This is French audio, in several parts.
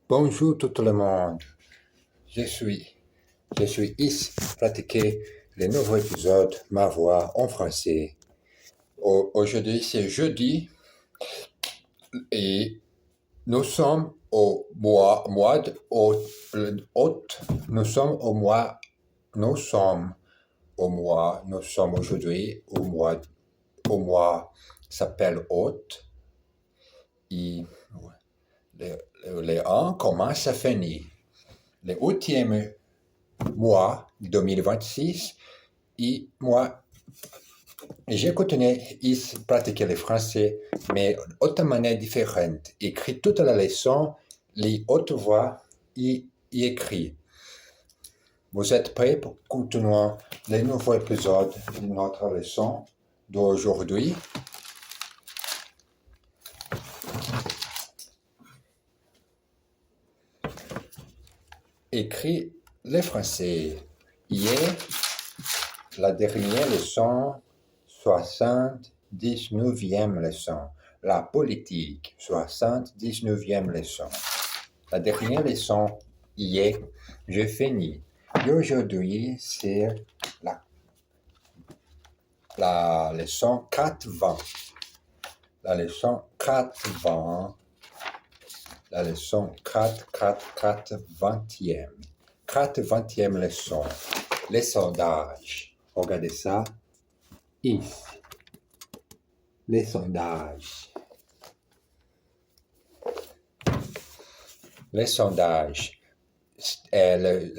Bonjour tout le monde. Je suis ici pour pratiquer le nouveau épisode Ma voix en français. Aujourd'hui c'est jeudi et nous sommes au mois de août. Nous sommes aujourd'hui au mois s'appelle août et les ans commencent à finir. Le 8e mois 2026 et moi, j'ai continué à pratiquer le français, mais d'autres manières différentes. Écrit toute la leçon, les hautes voix et écrit. Vous êtes prêts pour continuer le nouveau épisode de notre leçon d'aujourd'hui? Écrit le français. Hier, la dernière leçon, 79e leçon. La politique, 79e leçon. La dernière leçon, hier, j'ai fini. Et aujourd'hui, c'est la leçon 420. La leçon 420. La leçon 20e. 20e leçon. Les sondages. Regardez ça. Ici. Les sondages. Les sondages. Les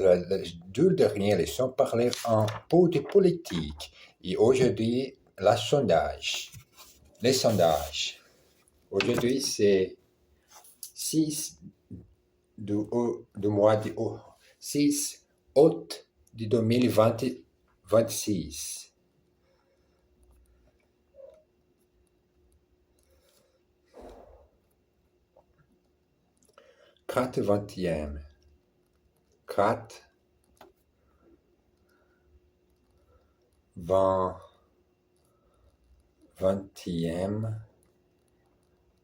deux dernières leçons parlaient un peu de politique. Et aujourd'hui, le sondage. Les sondages. Aujourd'hui, c'est 6 du mois de 6 août de 2026. 20e.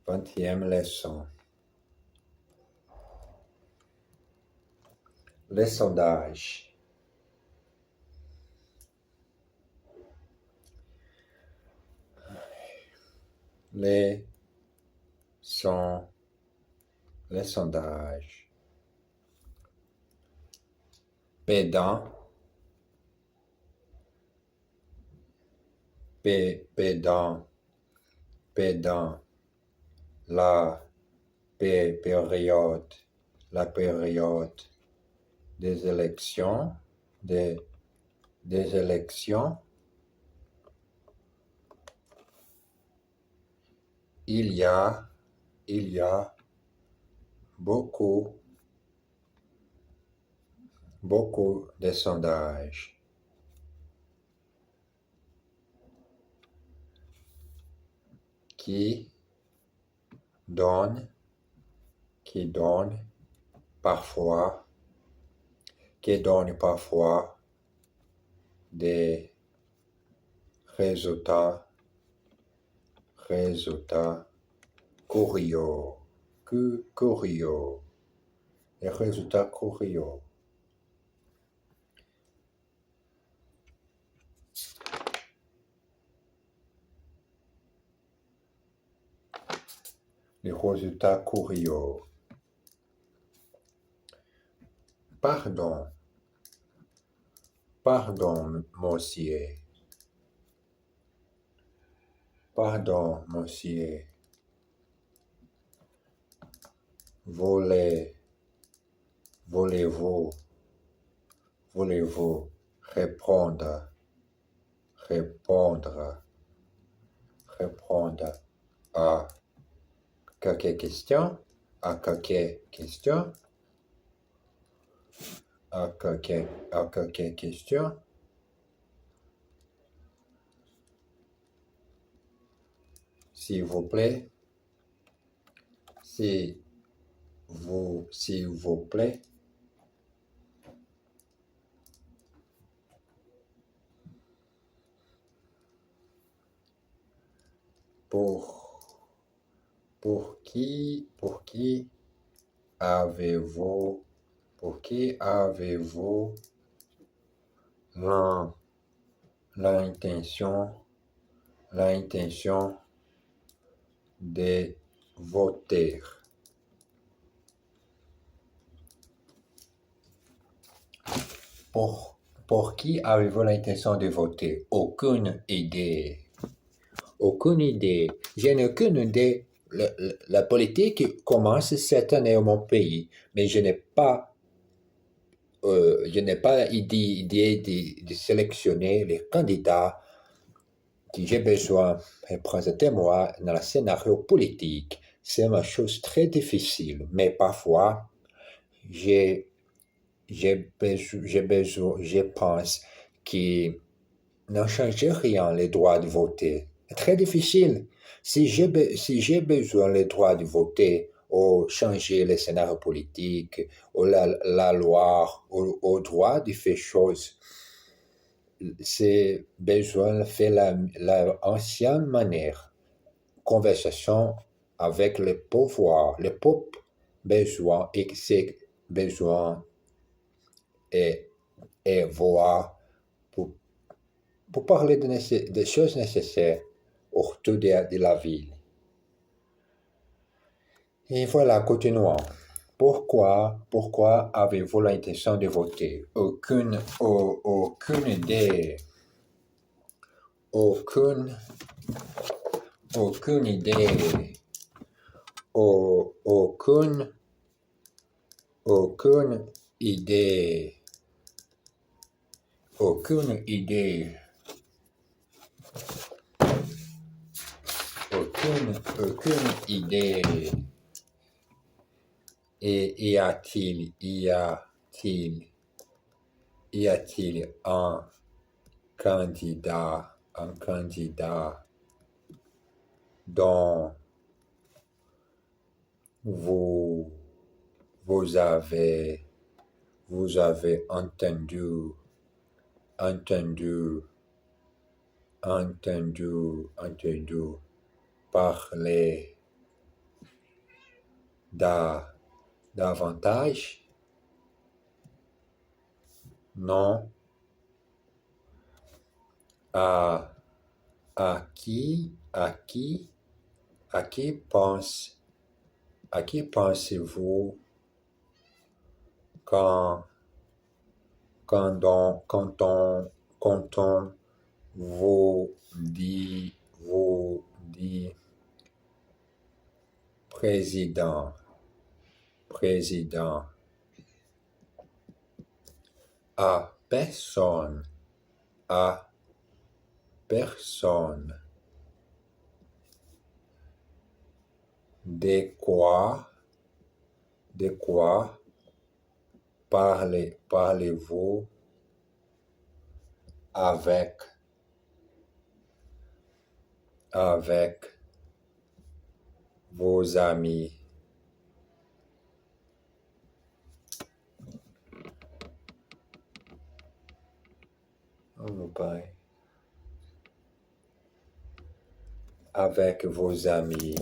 20e leçon. Les sondages. Les sondages. Pédant. Pédant. La période des élections, des élections. Il y a beaucoup de sondages. Qui donne parfois des résultats curieux. Les résultats curieux. Les résultats curieux. Pardon, monsieur. Pardon, monsieur. Voulez-vous répondre à quelques questions? S'il vous plaît. S'il vous plaît. Pour qui avez-vous, pour qui avez-vous l'in- l'intention, l'intention de voter? Pour, pour qui avez-vous l'intention de voter? Aucune idée. Aucune idée. Je n'ai aucune idée. La politique commence cette année au mon pays, mais je n'ai pas idée de sélectionner les candidats que j'ai besoin de présenter moi dans le scénario politique. C'est une chose très difficile, mais parfois, j'ai, je pense que ne change rien les droits de voter. C'est très difficile. Si j'ai besoin les droits de voter, ou changer le scénario politique, ou la loi, ou au droit de faire choses, c'est besoin de faire la ancienne manière. Conversation avec le pouvoir, le peuple, besoin, et c'est besoin et, et voir pour parler des choses nécessaires autour de la ville. Et voilà, continuons. Pourquoi avez-vous l'intention de voter? Aucune idée. Aucune idée. Aucune idée. Aucune idée. Aucune idée. Et y a-t-il un candidat dont vous, vous avez entendu parler davantage? Non. À, à qui pensez-vous quand, quand on vous dit président, à personne, à personne. De quoi parlez-vous avec vos amis? Oh, bye. Avec vos amis.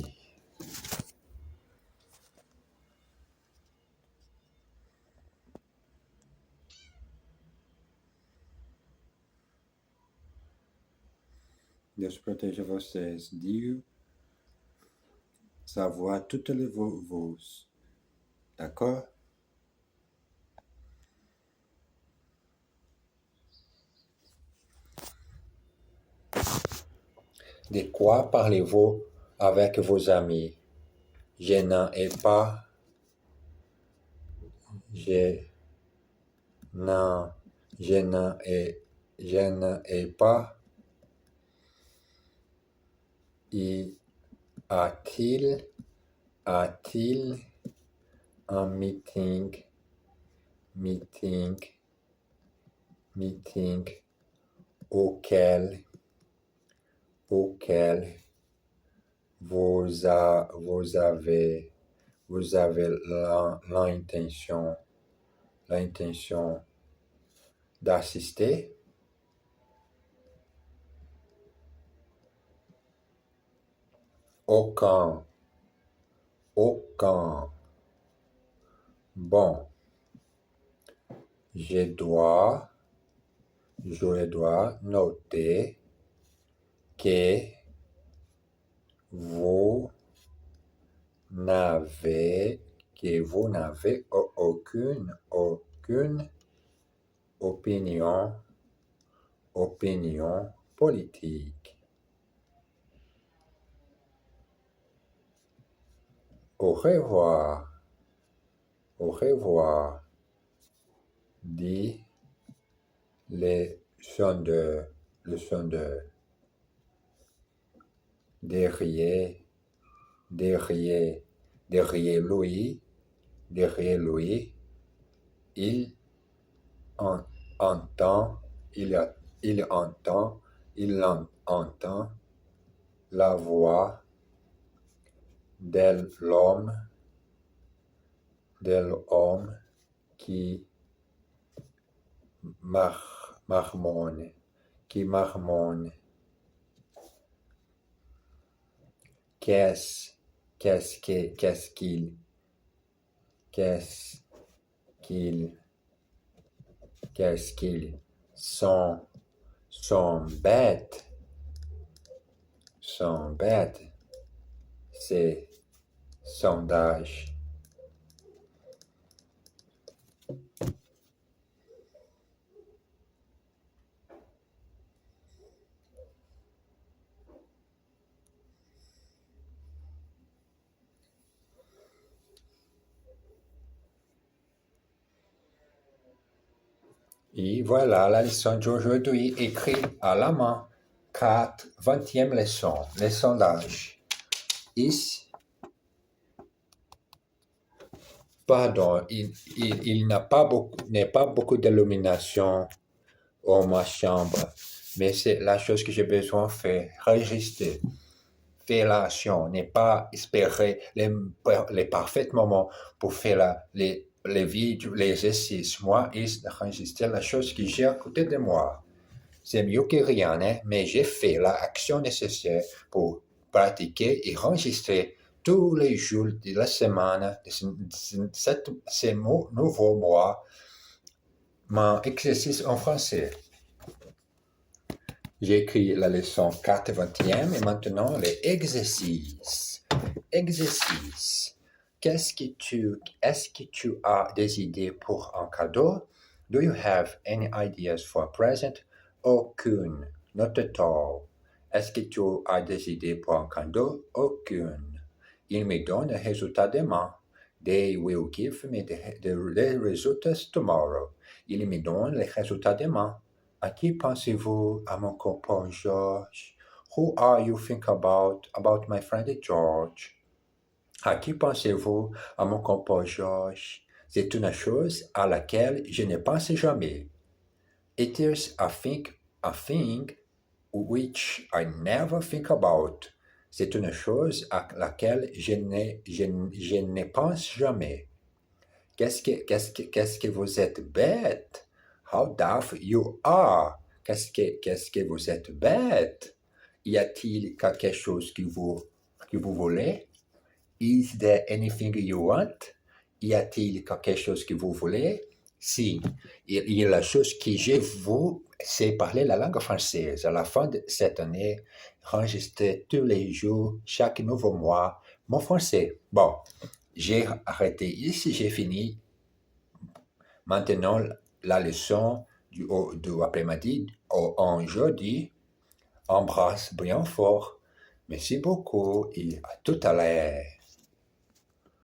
Deus proteja vocês. Diga, savoir toutes les vos. D'accord? De quoi parlez-vous avec vos amis? Je n'en ai pas. Je n'en ai pas. Y a-t-il un meeting auquel vous avez l'intention d'assister? Aucun Bon, je dois noter que vous n'avez aucune opinion politique. Au revoir, dit le sondeur derrière lui, il entend la voix de l'homme qui marmonne. Qu'est-ce qu'ils sont bêtes, c'est sondage. Et voilà la leçon d'aujourd'hui, écrite à la main, 20e leçon, les sondages. Ici, pardon, il n'a pas beaucoup d'illumination dans ma chambre, mais c'est la chose que j'ai besoin de faire, enregistrer. Faire l'action, n'est pas espérer les parfaits moments pour faire les vidéos, les exercices. Moi, enregistrer la chose que j'ai à côté de moi. C'est mieux que rien, hein? Mais j'ai fait l'action nécessaire pour pratiquer et enregistrer tous les jours de la semaine, ce nouveau mois, mon exercice en français. J'ai écrit la leçon 20e et maintenant les exercices. Est-ce que tu as des idées pour un cadeau? Do you have any ideas for a present? Aucune, not at all. Est-ce que tu as des idées pour un cadeau? Aucune. Il me donne le résultat demain. They will give me the results tomorrow. Il me donne les résultats demain. À qui pensez-vous à mon copain George? Who are you think about my friend George? À qui pensez-vous à mon copain George? C'est une chose à laquelle je ne pense jamais. It is a thing which I never think about. C'est une chose à laquelle je ne pense jamais. Qu'est-ce que vous êtes bête? How daft you are! Qu'est-ce que vous êtes bête? Y a-t-il quelque chose que vous voulez? Is there anything you want? Y a-t-il quelque chose que vous voulez? Si, il y a la chose que je vous, c'est parler la langue française. À la fin de cette année, enregistrer tous les jours, chaque nouveau mois, mon français. Bon, j'ai arrêté ici, j'ai fini. Maintenant, la leçon du après-midi, en jeudi, embrasse bien fort. Merci beaucoup et à tout à l'heure.